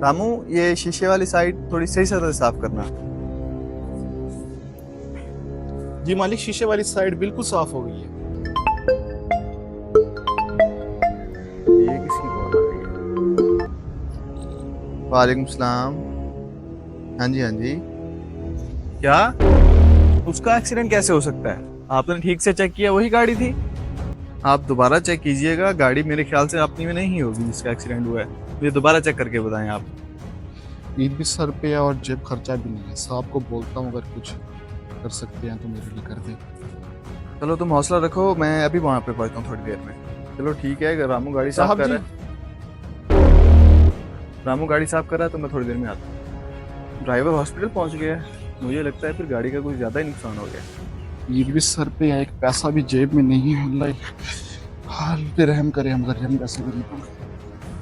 रामू, ये शीशे वाली साइड थोड़ी सही से साफ करना। जी मालिक, शीशे वाली साइड बिल्कुल साफ हो गई है। ये किसकी कॉल आ रही है? वालेकुम सलाम। हाँ जी हाँ जी। क्या? उसका एक्सीडेंट कैसे हो सकता है? आपने ठीक से चेक किया, वही गाड़ी थी। आप दोबारा चेक कीजिएगा, गाड़ी मेरे ख्याल से अपनी में नहीं होगी जिसका एक्सीडेंट हुआ है। मुझे दोबारा चेक करके बताएं आप। ईद भी सर पे है और जेब खर्चा भी नहीं है। साहब को बोलता हूँ, अगर कुछ कर सकते हैं तो मेरे लिए कर दे। चलो तुम हौसला रखो, मैं अभी वहाँ पे पहुँचता हूँ थोड़ी देर में। चलो ठीक है, अगर रामू गाड़ी साफ साहब कर जी, रहा है, रामू गाड़ी साफ कर रहा है तो मैं थोड़ी देर में आता हूँ। ड्राइवर हॉस्पिटल पहुँच गया है, मुझे लगता है फिर गाड़ी का कुछ ज़्यादा ही नुकसान हो गया। ईद भी सर पे है, एक पैसा भी जेब में नहीं है। अल्लाह हाल पे रहम करे, हम गरीब कैसे गरीब।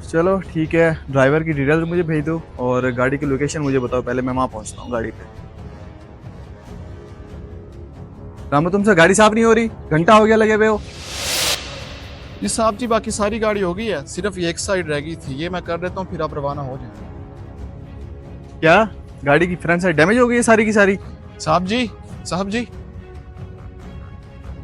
चलो ठीक है, ड्राइवर की डिटेल मुझे भेज दो और गाड़ी की लोकेशन मुझे बताओ, पहले मैं वहाँ पहुँचता हूँ गाड़ी पे। रामू, तुमसे गाड़ी साफ नहीं हो रही, घंटा हो गया लगे हुए हो। जी साहब जी, बाकी सारी गाड़ी हो गई है, सिर्फ ये एक साइड रह गई थी। ये मैं कर देता हूँ, फिर आप रवाना हो जाए। क्या? गाड़ी की फ्रंट साइड डैमेज हो गई है सारी की सारी? साहब जी, साहब जी,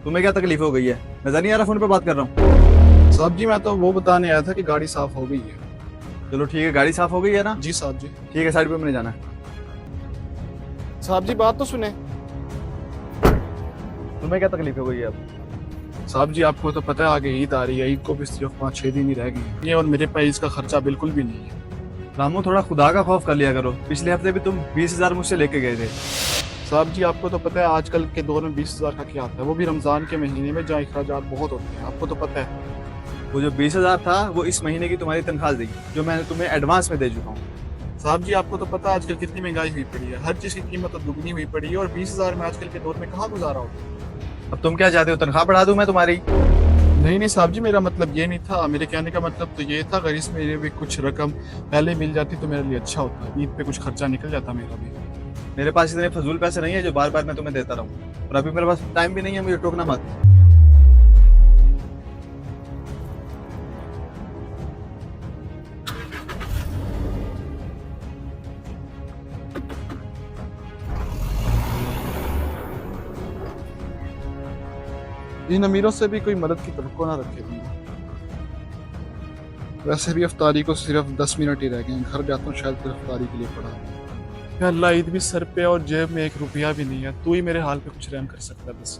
तुम्हें क्या तकलीफ हो गई है? नजर नहीं आ रहा, फोन पे बात कर रहा हूँ। साहब जी, मैं तो वो बताने आया था कि गाड़ी साफ हो गई है। चलो ठीक है, गाड़ी साफ हो गई है ना? जी साहब जी। ठीक है, साइड पे मैंने जाना है। साहब जी, बात तो सुने। तुम्हें क्या तकलीफ हो गई है अब? साहब जी, आपको तो पता है आगे ईद आ रही है। ईद को भी सिर्फ 5-6 दिन ही रह गए हैं। ये और मेरे पास इसका खर्चा बिल्कुल भी नहीं है। रामू, थोड़ा खुदा का खौफ कर लिया करो। पिछले हफ्ते भी तुम 20,000 मुझसे लेके गए थे। साहब जी, आपको तो पता है आजकल के दौर में 20,000 का क्या आता है, वो भी रमजान के महीने में जहाँ अखराजात बहुत होते हैं। आपको तो पता है। वो जो 20,000 था वो इस महीने की तुम्हारी तनख्वाह थी, जो मैंने तुम्हें एडवांस में दे चुका हूँ। साहब जी, आपको तो पता है आजकल कितनी महंगाई हुई पड़ी है। हर चीज़ की कीमत तो दुगनी हुई पड़ी है और 20,000 में आजकल के दौर में कहाँ गुजारा होता है। अब तुम क्या चाहते हो, तनख्वाह बढ़ा दूं मैं तुम्हारी? नहीं नहीं साहब जी, मेरा मतलब ये नहीं था। मेरे कहने का मतलब तो ये था, अगर इसमें भी कुछ रकम पहले मिल जाती तो मेरे लिए अच्छा होता। ईद पे कुछ खर्चा निकल जाता मेरा भी। मेरे पास इतने फजूल पैसे नहीं है जो बार बार मैं तुम्हें देता रहूं, और अभी मेरे पास टाइम भी नहीं है, मुझे टोकना मत। इन अमीरों से भी कोई मदद की तवक्को ना रखे बंदा। वैसे भी अफ्तारी को सिर्फ 10 मिनट ही रह गए हैं। घर जाता हूँ, शायद फिर अफ्तारी के लिए पड़ा है। या अल्लाह, ईद भी सर पे और जेब में 1 रुपया भी नहीं है। तू ही मेरे हाल पे कुछ रहम कर सकता है बस।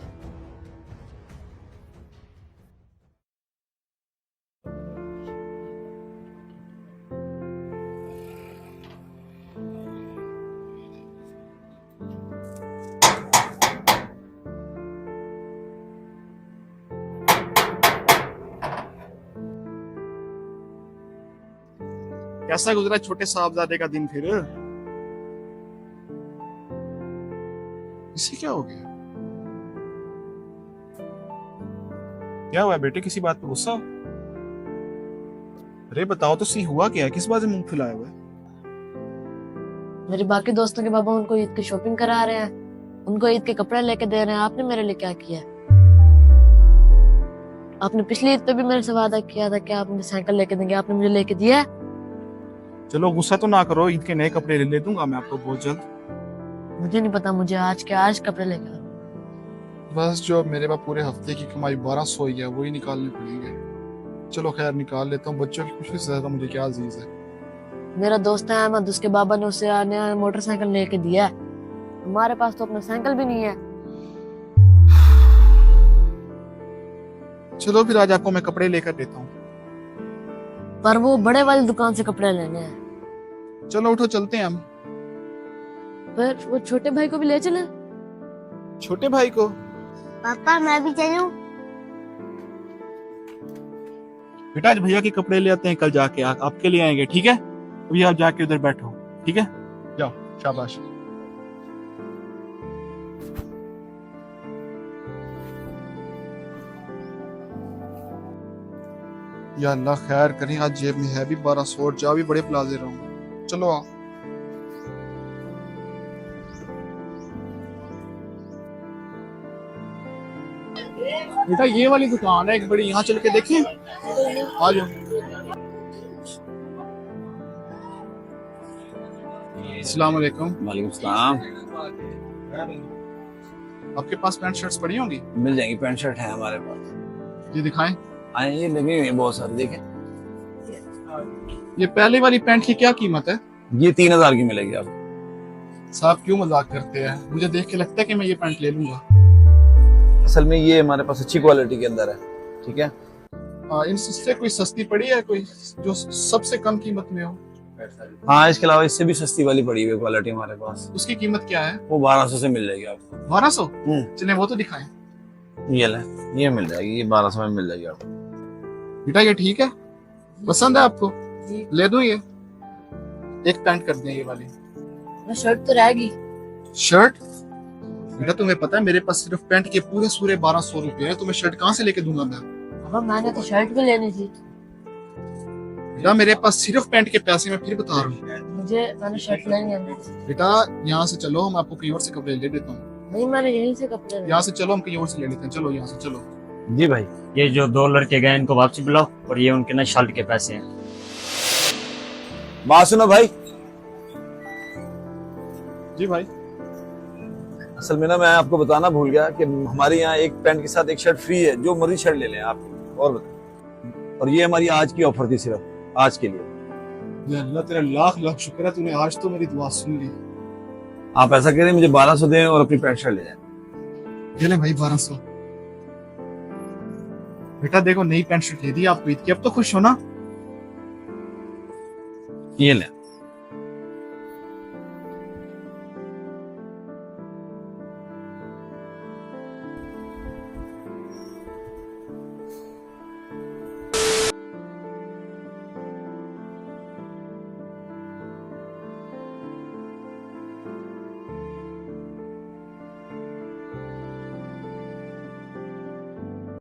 कैसा गुजरा छोटे साहबजादे का दिन फिर? इसे क्या हो गया? क्या हुआ बेटे, किसी बात पे गुस्सा हो? अरे बताओ तो सही, हुआ क्या है? किस बात से मुंह फुलाया हुआ है? मेरे बाकी दोस्तों के बाबा उनको ईद की शॉपिंग करा रहे हैं, उनको ईद के कपड़े लेके दे रहे हैं। आपने मेरे लिए क्या किया? आपने पिछली ईद पे भी मेरे से वादा किया था कि आप मुझे साइकिल लेके देंगे, आपने मुझे लेके दिया है? चलो गुस्सा तो ना करो, ईद के नए कपड़े ले दूंगा मैं आपको बहुत जल्द। मुझे नहीं पता, मुझे आज के आज कपड़े लेके आओ। बस जो मेरे पास पूरे हफ्ते की कमाई 1200 ही है, वही निकालने पड़ेंगे। चलो खैर, निकाल लेता हूँ। बच्चों की खुशी से ज्यादा मुझे क्या अजीज है। मेरा दोस्त है अहमद, उसके बाबा ने उसे नया मोटरसाइकिल लेके दिया है। हमारे पास तो अपना साइकिल भी नहीं है। चलो फिर आज आपको मैं कपड़े लेकर देता हूँ। पर वो बड़े वाली दुकान से कपड़े लेने हैं। चलो उठो, चलते हैं हम। पर वो छोटे भाई को भी ले चले। छोटे भाई को? पापा मैं भी चलूं? बेटा आज भैया के कपड़े ले आते हैं, कल जाके आपके लिए आएंगे, ठीक है? अभी आप जाके उधर बैठो, ठीक है? जाओ, शाबाश। या अल्लाह खैर करें, आज जेब में है भी 1200 और जा भी बड़े प्लाजे रहा हूँ। चलो आ। बेटा ये वाली दुकान है एक बड़ी, यहाँ चल के देखें? आ जाओ। अस्सलाम वालेकुम। वालेकुम सलाम। आपके पास पैंट शर्ट्स पड़ी होंगी? मिल जाएंगी, पैंट शर्ट है हमारे पास। ये दिखाएं। आए ये लगी हुई है बहुत सारी, देखें। ये पहले वाली पैंट की क्या कीमत है? ये 3000 की मिलेगी आपको। साहब क्यों मजाक करते हैं? मुझे देख के लगता है कि मैं ये पैंट ले लूंगा। असल में ये हमारे पास अच्छी क्वालिटी के अंदर है, ठीक है। इनसे कोई सस्ती पड़ी है, कोई जो सबसे कम कीमत में हो? हाँ, इसके अलावा इससे भी सस्ती वाली पड़ी हुई है क्वालिटी हमारे पास। उसकी कीमत क्या है? वो 1200 से मिल जाएगी आपको। 1200? चले वो तो दिखाएं। ये ले, ये मिल जाएगी, ये 1200 में मिल जाएगी आपको। बेटा ये ठीक है? पसंद है आपको? ले दूं ये? एक पैंट कर दें ये वाली। शर्ट तो रहेगी। शर्ट? बेटा तुम्हें पता है मेरे पास सिर्फ पैंट के पूरे 1200 रुपए है, तुम्हें शर्ट कहाँ से लेके दूंगा मैं? पापा मैंने तो शर्ट भी लेनी थी। बेटा मेरे पास सिर्फ पैंट के पैसे, मैं फिर बता रहा हूँ। मैंने शर्ट लेनी है। बेटा यहाँ से चलो, हम आपको कहीं और से कपड़े ले देता हूँ। नहीं, मैंने यहीं से कपड़े लेने। यहाँ से चलो, हम कहीं और से ले लेते हैं। चलो यहाँ से चलो। जी भाई। ये जो 2 लड़के गए इनको वापसी बुलाओ, और ये उनके ना शर्ट के पैसे हैं। बात सुनो भाई। जी भाई। असल में ना मैं आपको बताना भूल गया कि हमारे यहाँ एक पैंट के साथ एक शर्ट फ्री है, जो मर्जी शर्ट ले लें आप। और बताएं। और ये हमारी आज की ऑफर थी, सिर्फ आज के लिए। या अल्लाह तेरा लाख लाख शुक्र है, तूने आज तो मेरी दुआ सुन ली। आप ऐसा करें, मुझे 1200 दें और अपनी पैंट शर्ट ले जाएं। ये ले भाई 1200। बेटा देखो नई पैंट शर्ट ले दी आपको ईद की, अब तो खुश हो ना? ये लें।